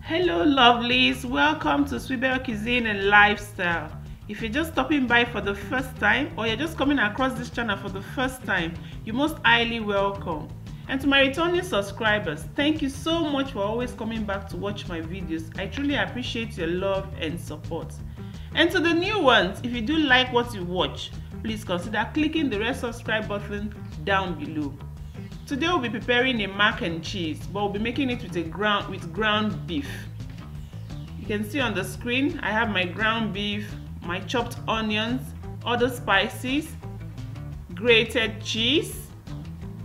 Hello lovelies, welcome to Sweetbell Cuisine and Lifestyle. If you're just stopping by for the first time or you're just coming across this channel for the first time, you're most highly welcome. And to my returning subscribers, thank you so much for always coming back to watch my videos. I truly appreciate your love and support. And to the new ones, if you do like what you watch, please consider clicking the red subscribe button down below. Today we'll be preparing a mac and cheese, but we'll be making it with ground beef. You can see on the screen I have my ground beef, my chopped onions, other spices, grated cheese,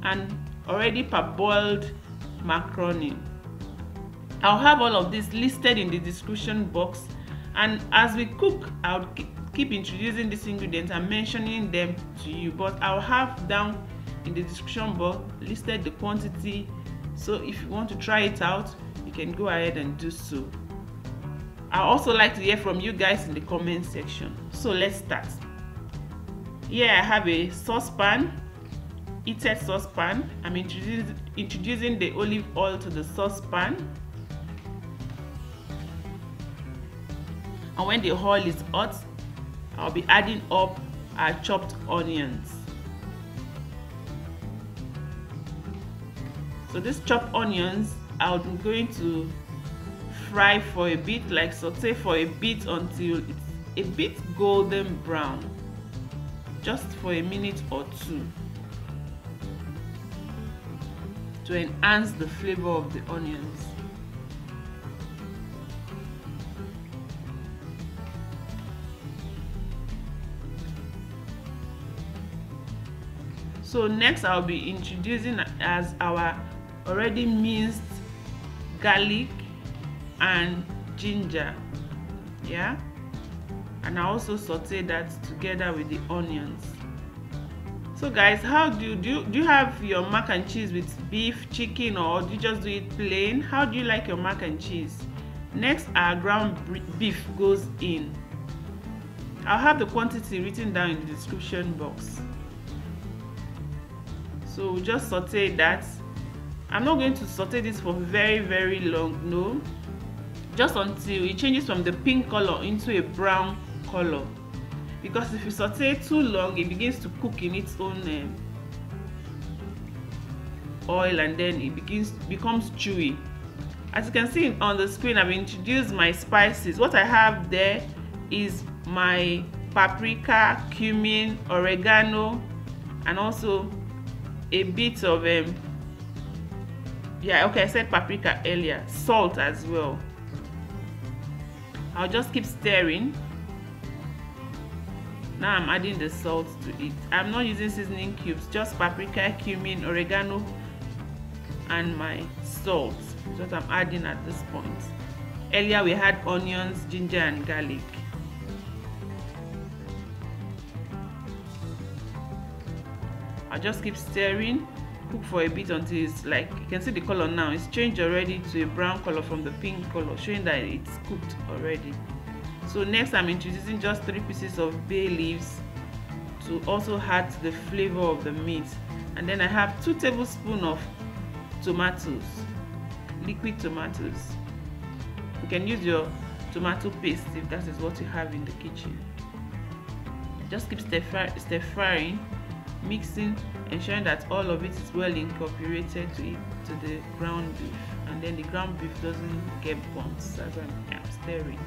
and already parboiled macaroni. I'll have all of this listed in the description box, and as we cook I'll keep introducing these ingredients and mentioning them to you, but I'll have down in the description box listed the quantity, so if you want to try it out you can go ahead and do so. I also like to hear from you guys in the comment section. So let's start. Here I have a saucepan, heated saucepan. I'm introducing the olive oil to the saucepan, and when the oil is hot I'll be adding up our chopped onions. So these chopped onions I'm going to fry for a bit, like saute for a bit until it's a bit golden brown, just for a minute or two to enhance the flavor of the onions. So next I'll be introducing as our already minced garlic and ginger, yeah, and I also saute that together with the onions. So guys, how do you have your mac and cheese with beef, chicken, or do you just do it plain? How do you like your mac and cheese? Next, our ground beef goes in. I'll have the quantity written down in the description box. So we'll just saute that. I'm not going to saute this for very long, no, just until it changes from the pink color into a brown color, because if you saute too long it begins to cook in its own oil, and then it becomes chewy. As you can see on the screen, I've introduced my spices. What I have there is my paprika, cumin, oregano, and also a bit of I said paprika earlier, salt as well. I'll just keep stirring. Now I'm adding the salt to it. I'm not using seasoning cubes, just paprika, cumin, oregano, and my salt is what I'm adding at this point. Earlier we had onions, ginger, and garlic. I'll just keep stirring, cook for a bit until it's like, you can see the color now, it's changed already to a brown color from the pink color, showing that it's cooked already. So next I'm introducing just 3 pieces of bay leaves to also add to the flavor of the meat. And then I have 2 tablespoons of tomatoes, liquid tomatoes. You can use your tomato paste if that is what you have in the kitchen. Just keep stir frying, mixing, ensuring that all of it is well incorporated to the ground beef, and then the ground beef doesn't get burnt as I'm stirring.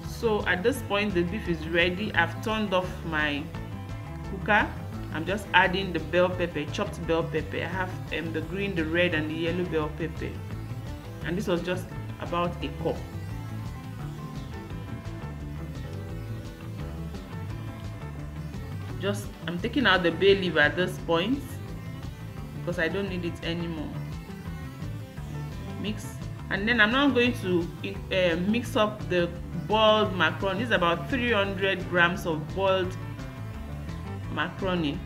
So at this point the beef is ready. I've turned off my cooker. I'm just adding the bell pepper, chopped bell pepper. I have the green, the red, and the yellow bell pepper, and this was just about a cup. I'm taking out the bay leaf at this point because I don't need it anymore. Mix, and then I'm now going to mix up the boiled macaroni. This is about 300 grams of boiled macaroni.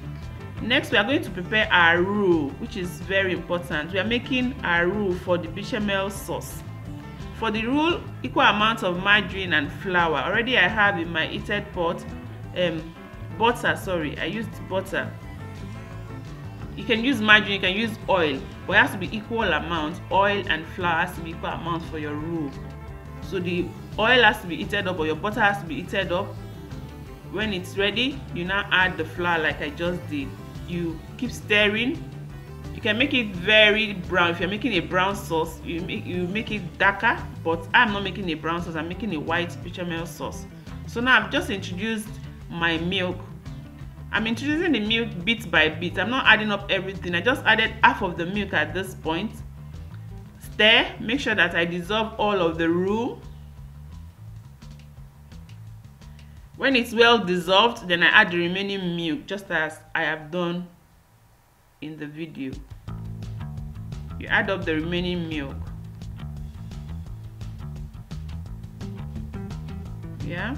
Next we are going to prepare our roux, which is very important. We are making our roux for the bechamel sauce. For the roux, equal amount of margarine and flour. Already I have in my heated pot butter, I used butter. You can use margarine, you can use oil, but it has to be equal amount. Oil and flour has to be equal amount for your roux. So the oil has to be heated up, or your butter has to be heated up. When it's ready, you now add the flour like I just did. You keep stirring. You can make it very brown. If you're making a brown sauce, you make it darker, but I'm not making a brown sauce, I'm making a white bechamel sauce. So now I've just introduced my milk. I'm introducing the milk bit by bit. I'm not adding up everything. I just added half of the milk at this point. Stir, make sure that I dissolve all of the roux. When it's well dissolved, then I add the remaining milk, just as I have done in the video. You add up the remaining milk. Yeah.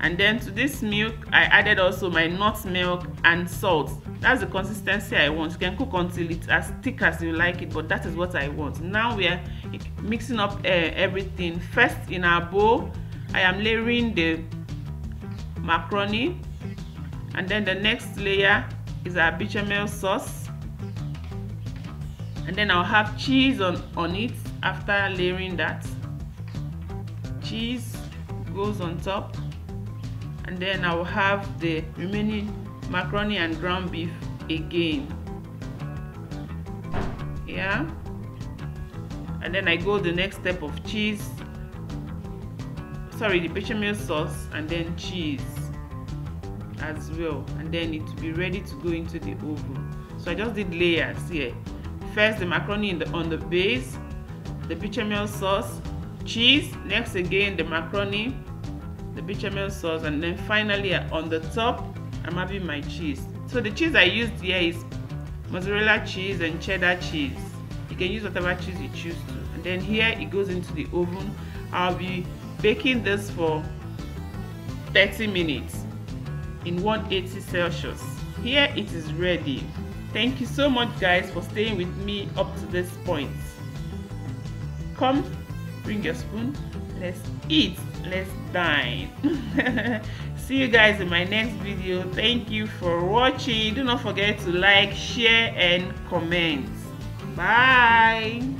And then to this milk, I added also my nutmeg and salt. That's the consistency I want. You can cook until it's as thick as you like it, but that is what I want. Now we are mixing up everything. First, in our bowl, I am layering the macaroni, and then the next layer is our bechamel sauce, and then I'll have cheese on it. After layering that, cheese goes on top, and then I will have the remaining macaroni and ground beef again. Yeah, and then I go the next step of cheese, sorry, the bechamel sauce, and then cheese as well, and then it will be ready to go into the oven. So I just did layers here. First the macaroni on the base, the bechamel sauce, cheese, next again the macaroni, the bechamel sauce, and then finally on the top I'm having my cheese. So the cheese I used here is mozzarella cheese and cheddar cheese. You can use whatever cheese you choose to. And then here it goes into the oven. I'll be baking this for 30 minutes in 180 Celsius. Here it is ready. Thank you so much guys for staying with me up to this point. Come, bring your spoon, let's eat, let's dine. See you guys in my next video. Thank you for watching. Do not forget to like, share and comment. Bye.